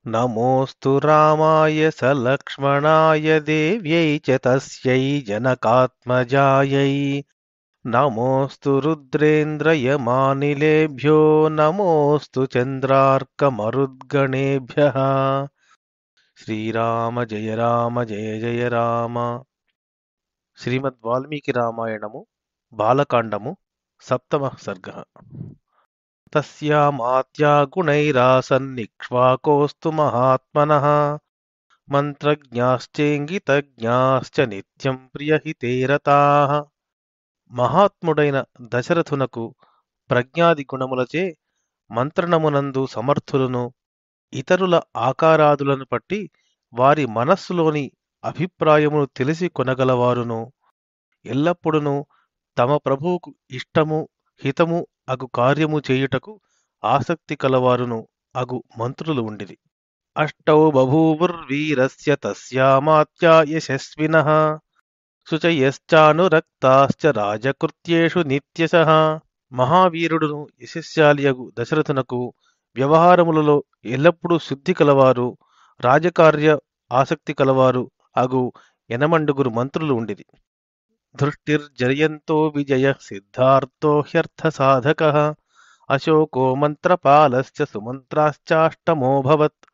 నమోऽस्तु రామాయ సలక్ష్మణాయ దేవ్యై చ తస్యై జనకాత్మజాయై నమోऽस्तु రుద్రేంద్రయమానిలేభ్యో నమోऽस्तु చంద్రార్కమరుద్గణేభ్యః. శ్రీరామ జయ రామ జయ జయ రామ. శ్రీమద్ వాల్మీకి రామాయణము బాలకాండము సప్తమః సర్గః. తస్యామాత్యా గుణైరాసన్నిక్ష్వాకోऽस्तु మహాత్మనః మంత్రజ్ఞాశ్చేంగితజ్ఞాశ్చ నిత్యం ప్రియహితే రతాః. మహాత్ముడైన దశరథునకు ప్రజ్ఞాది గుణములచే మంత్రణమునందు సమర్థులను, ఇతరుల ఆకారాదులను పట్టి వారి మనస్సులోని అభిప్రాయమును తెలిసి కొనగలవారును, ఎల్లప్పుడును తమ ప్రభువుకు ఇష్టము హితము అగు కార్యము చేయుటకు ఆసక్తి కలవారును అగు మంత్రులు ఉండిరి. అష్టౌ బభూవుర్వీరస్య తస్యామాత్యా యశస్వినః శుచయశ్చానురక్తాశ్చ రాజకృత్యేషు నిత్యశః. మహావీరుడును యశస్శాలియగు దశరథునకు వ్యవహారములలో ఎల్లప్పుడూ శుద్ధి కలవారు, రాజకార్య ఆసక్తి కలవారు అగు ఎనమండుగురు మంత్రులు ఉండిరి. ధృష్టిర్జయంతో విజయ సిద్ధార్థో హ్యర్థసాధకః అశోకో మంత్రపాలశ్చ సుమంత్రాశ్చాష్టమోభవత్.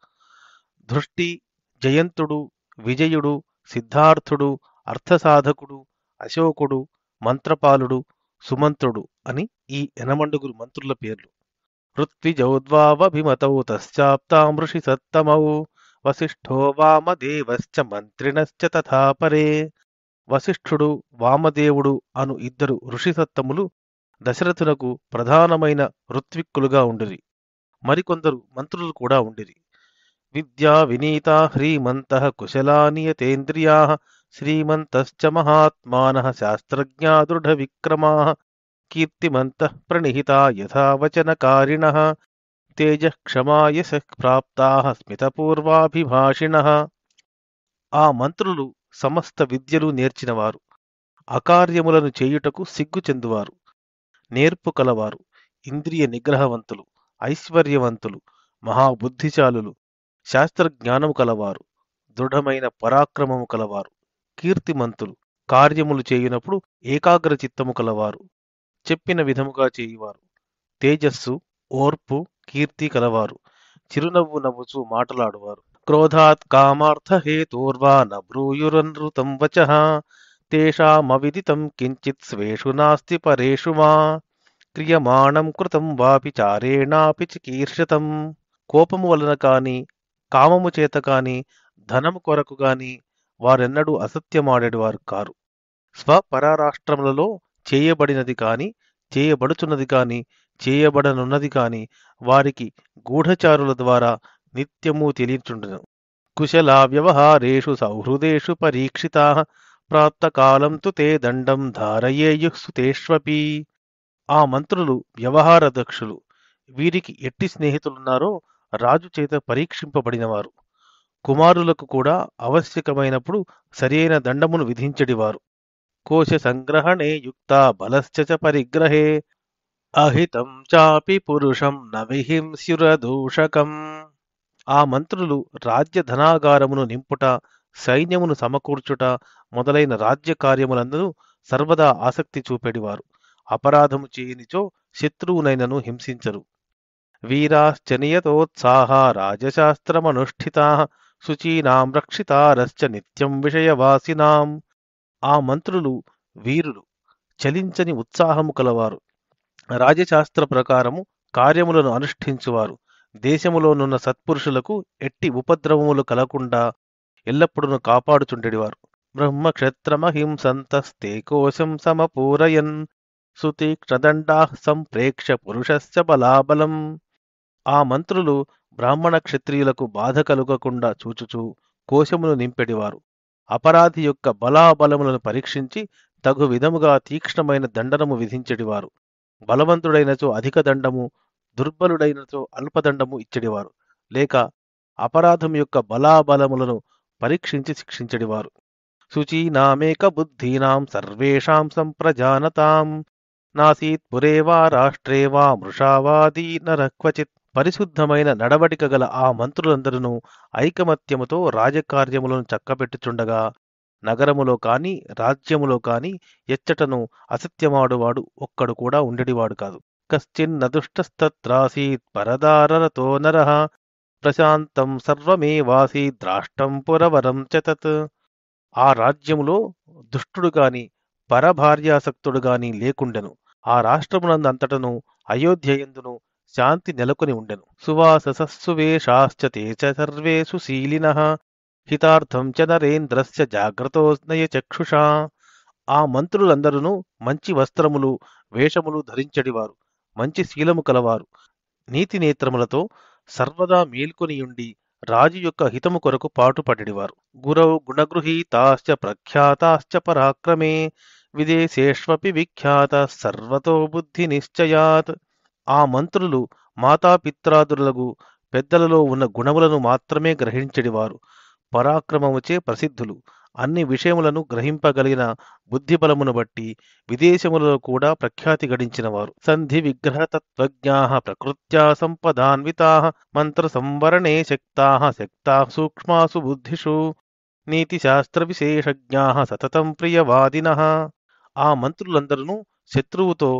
ధృష్టి, జయంతుడు, విజయుడు, సిద్ధార్థుడు, అర్థసాధకుడు, అశోకుడు, మంత్రపాలుడు, సుమంత్రుడు అని ఈ ఎనమండుగురు మంత్రుల పేర్లు. ఋత్విజౌద్వావభిమతౌ తశ్చాప్తామృషి సత్తమౌ వసిష్ఠో వామదేవశ్చ మంత్రిణశ్చ తథా పరే. వసిష్ఠుడు, వామదేవుడు అను ఇద్దరు ఋషిసత్తములు దశరథునకు ప్రధానమైన ఋత్విక్కులుగా ఉండిరి. మరికొందరు మంత్రులు కూడా ఉండిరి. విద్యా వినీతా హ్రీమంతః కుశలానియతేంద్రియాః శ్రీమంతశ్చ మహాత్మానః శాస్త్రజ్ఞా దృఢవిక్రమాః కీర్తిమంతః ప్రణిహితా యథావచనకారిణః తేజః క్షమా యశః ప్రాప్తాః స్మితపూర్వాభిభాషిణః. ఆ మంత్రులు సమస్త విద్యలు నేర్చినవారు, అకార్యములను చేయుటకు సిగ్గు చెందువారు, నేర్పు కలవారు, ఇంద్రియ నిగ్రహవంతులు, ఐశ్వర్యవంతులు, మహాబుద్ధిశాలులు, శాస్త్రజ్ఞానము కలవారు, దృఢమైన పరాక్రమము కలవారు, కీర్తిమంతులు, కార్యములు చేయునప్పుడు ఏకాగ్ర చిత్తము కలవారు, చెప్పిన విధముగా చేయువారు, తేజస్సు, ఓర్పు, కీర్తి కలవారు, చిరునవ్వు నవ్వుచూ మాటలాడువారు. క్రోధాత్ కామార్థహేతోర్వా న బ్రూయురనృతం వచః తేషామవిదితం కించిత్ స్వేషు నాస్తి పరేషు మా క్రియమాణం కృతం వాపి చారేణాపి చికీర్షతం. కోపము వలన కాని, కామము చేత కాని, ధనము కొరకు గాని వారెన్నడూ అసత్యమాడేవారు కారు. స్వపరారాష్ట్రములలో చేయబడినది కాని, చేయబడుచున్నది కాని, చేయబడనున్నది కాని వారికి గూఢచారుల ద్వారా నిత్యము తెలియచుండును. కుశలా వ్యవహారేషు సౌహృదేషు పరీక్షితాః ప్రాప్తకాలం తు తే దండం ధారయేయుః సుతేష్వపి. ఆ మంత్రులు వ్యవహార దక్షులు. వీరికి ఎట్టి స్నేహితులున్నారో రాజు చేత పరీక్షింపబడినవారు. కుమారులకు కూడా ఆవశ్యకమైనప్పుడు సరియైన దండమును విధించడివారు. కోశ సంగ్రహణే యుక్తా బలశ్చ చ పరిగ్రహే అహితం చాపి పురుషం న విహింస్యురదూషకం. ఆ మంత్రులు రాజ్య ధనాగారమును నింపుట, సైన్యమును సమకూర్చుట మొదలైన రాజ్య కార్యములందు సర్వదా ఆసక్తి చూపెడివారు. అపరాధము చేయనిచో శత్రువునైనను హింసించరు. వీరాశ్చ నియతోత్సాహా రాజశాస్త్రమనుష్ఠితాః శుచీనాం రక్షితారశ్చ నిత్యం విషయవాసినాం. ఆ మంత్రులు వీరులు, చలించని ఉత్సాహము కలవారు, రాజశాస్త్ర ప్రకారము కార్యములను అనుష్ఠించువారు, దేశములోనున్న సత్పురుషులకు ఎట్టి ఉపద్రవములు కలగకుండా ఎల్లప్పుడూ కాపాడుచుండెడివారు. బ్రహ్మక్షత్రమహింసంతస్తే కోశం సమపూరయన్ సుతీక్ష్ణదండాః సంప్రేక్ష్య పురుషస్య బలాబలం. ఆ మంత్రులు బ్రాహ్మణ క్షత్రియులకు బాధ కలుగకుండా చూచుచూ కోశమును నింపెడివారు. అపరాధి యొక్క బలాబలములను పరీక్షించి తగు విధముగా తీక్ష్ణమైన దండనము విధించెడివారు. బలవంతుడైనచో అధిక దండము, దుర్బలుడైనచో అల్పదండము ఇచ్చడివారు. లేక అపరాధం యొక్క బలాబలములను పరీక్షించి శిక్షించడివారు. శుచీనామేక బుద్ధీనాం సర్వేషాం సంప్రజానతాం నాసీత్ పురే వా రాష్ట్రే వా మృషావాదీ నరః క్వచిత్. పరిశుద్ధమైన నడవడిక గల ఆ మంత్రులందరూ ఐకమత్యముతో రాజకార్యములను చక్కబెట్టుచుండగా నగరములో కాని రాజ్యములో కాని ఎచ్చటను అసత్యమాడువాడు ఒక్కడు కూడా ఉండేవాడు కాదు. కశ్చిన్నదుష్టస్తత్రాసీత్ పరదారరతో నరః ప్రశాంతం సర్వమేవాసీత్ ద్రాష్టం పురవరం చ తత్. ఆ రాజ్యములో దుష్టుడు గాని పరభార్యాసక్తుడు గాని లేకుండెను. ఆ రాష్ట్రమునందంతటను అయోధ్యయందును శాంతి నెలకొని ఉండెను. సువాససస్సువేషాశ్చ తే చ సర్వే సుశీలినః హితార్థం చ నరేంద్రస్య జాగ్రతో నయచక్షుషా. ఆ మంత్రులందరూ మంచి వస్త్రములు వేషములు ధరించడివారు, మంచి శీలము కలవారు, నీతి నేత్రములతో సర్వదా మేల్కొనియుండి రాజు యొక్క హితము కొరకు పాటుపడెడివారు. గురౌ గుణగృహీతాశ్చ ప్రఖ్యాతాశ్చ పరాక్రమే విదేశేష్వపి విఖ్యాత సర్వతో బుద్ధి నిశ్చయాత్. ఆ మంత్రులు మాతాపిత్రాదులకు పెద్దలలో ఉన్న గుణములను మాత్రమే గ్రహించెడివారు, పరాక్రమముచే ప్రసిద్ధులు, అన్ని విషయములను గ్రహింపగలిగిన బుద్ధిబలమును బట్టి విదేశములలో కూడా ప్రఖ్యాతి గడించినవారు. సంధి విగ్రహ తత్వజ్ఞాః ప్రకృత్యా సంపదాన్వితాః మంత్ర సంవరణే శక్తాః శక్తాః సూక్ష్మాసు బుద్ధిషు నీతిశాస్త్ర విశేషజ్ఞాః సతతం ప్రియవాదినః. ఆ మంత్రులందరూ శత్రువుతో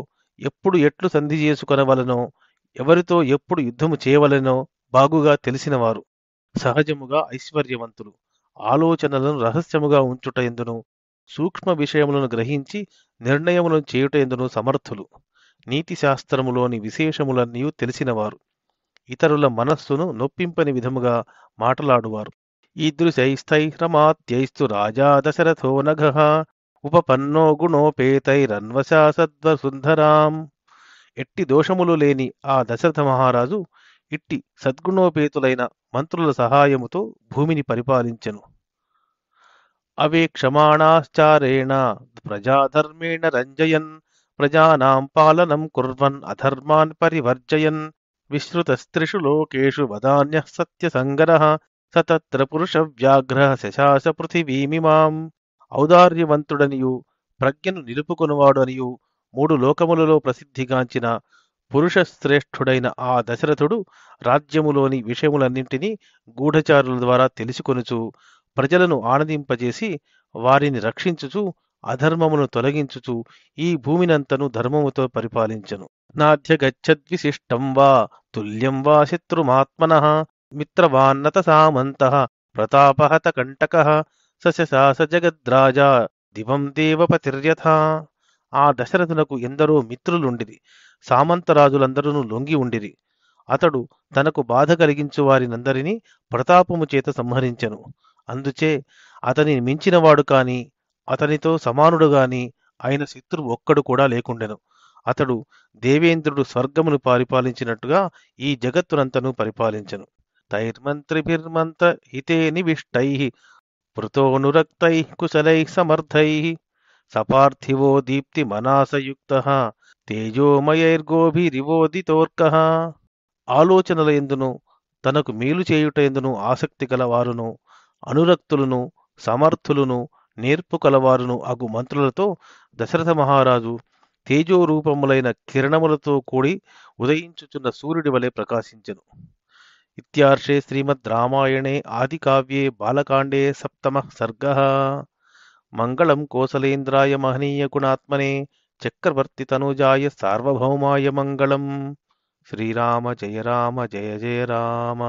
ఎప్పుడు ఎట్లు సంధి చేసుకొనవలనో, ఎవరితో ఎప్పుడు యుద్ధము చేయవలెనో బాగుగా తెలిసినవారు. సహజముగా ఐశ్వర్యవంతులు, ఆలోచనలను రహస్యముగా ఉంచుట ఎందును, సూక్ష్మ విషయములను గ్రహించి నిర్ణయములను చేయుట ఎందును సమర్థులు. నీతి శాస్త్రములోని విశేషములన్నీ తెలిసినవారు, ఇతరుల మనస్సును నొప్పింపని విధముగా మాటలాడువారు. ఈదృశైస్థైరమాత్యైస్తు రాజా దశరథో నఘః ఉపపన్నో గుణోపేతైరన్వశా సద్వసుంధరాం. ఎట్టి దోషములు లేని ఆ దశరథ మహారాజు ఇట్టి సద్గుణోపేతులైన మంత్రుల సహాయముతో భూమిని పరిపాలించెను. అవేక్షమాణాశ్చారేణ ప్రజాధర్మేణ రంజయన్ ప్రజానాం పాలనం కుర్వన్ అధర్మాన్ పరివర్జయన్ విశ్రుతస్త్రిషు లోకేషు వదాన్యః సత్యసంగరః సతత్ర పురుష వ్యాఘ్రః శశాస పృథివీమిమాం. ఔదార్యవంతుడనియు ప్రజ్ఞను నిలుపుకొనువాడు అనియు మూడు లోకములలో ప్రసిద్ధిగాంచిన పురుషశ్రేష్ఠుడైన ఆ దశరథుడు రాజ్యములోని విషయములన్నింటినీ గూఢచారుల ద్వారా తెలుసుకొనుచు ప్రజలను ఆనందింపజేసి వారిని రక్షించుచు అధర్మమును తొలగించుచు ఈ భూమినంతను ధర్మముతో పరిపాలించెను. నాధ్యగచ్చద్విశిష్టం వా తుల్యం వా శత్రుమాత్మనః మిత్రవాన్నత సామంతః ప్రతాపహత కంటకః సశశాస జగద్రాజా దివం దేవపతిర్యథా. ఆ దశరథునకు ఎందరో మిత్రులుండిరి, సామంతరాజులందరూ లొంగి ఉండిరి. అతడు తనకు బాధ కలిగించు వారినందరినీ ప్రతాపము చేత సంహరించెను. అందుచే అతనిని మించినవాడు కాని అతనితో సమానుడు గాని అయిన శత్రువు ఒక్కడు కూడా లేకుండెను. అతడు దేవేంద్రుడు స్వర్గమును పరిపాలించినట్టుగా ఈ జగత్తునంతను పరిపాలించెను. తైర్మంత్రిభిర్మంత హితే నివిష్టైః పృతోనురక్తైః కుశలైః సమర్థైః సపార్థివో దీప్తి మనాసయుక్తః తేజోమయైర్గోభిరివోదితోర్కః. ఆలోచనల ఎందును తనకు మేలు చేయుట ఎందును ఆసక్తి గలవారును అనురక్తులను సమర్థులను నేర్పు కలవారును అగు మంత్రులతో దశరథ మహారాజు తేజోరూపములైన కిరణములతో కూడి ఉదయించుచున్న సూర్యుడి వలె ప్రకాశించెను. ఇత్యార్షే శ్రీమద్ రామాయణే ఆదికావ్యే బాలకాండే సప్తమః సర్గః. మంగళం కోసలేంద్రాయ మహనీయ గుణాత్మనే చక్రవర్తి తనూజాయ సార్వభౌమాయ మంగళం. శ్రీరామ జయ రామ జయ జయ రామ.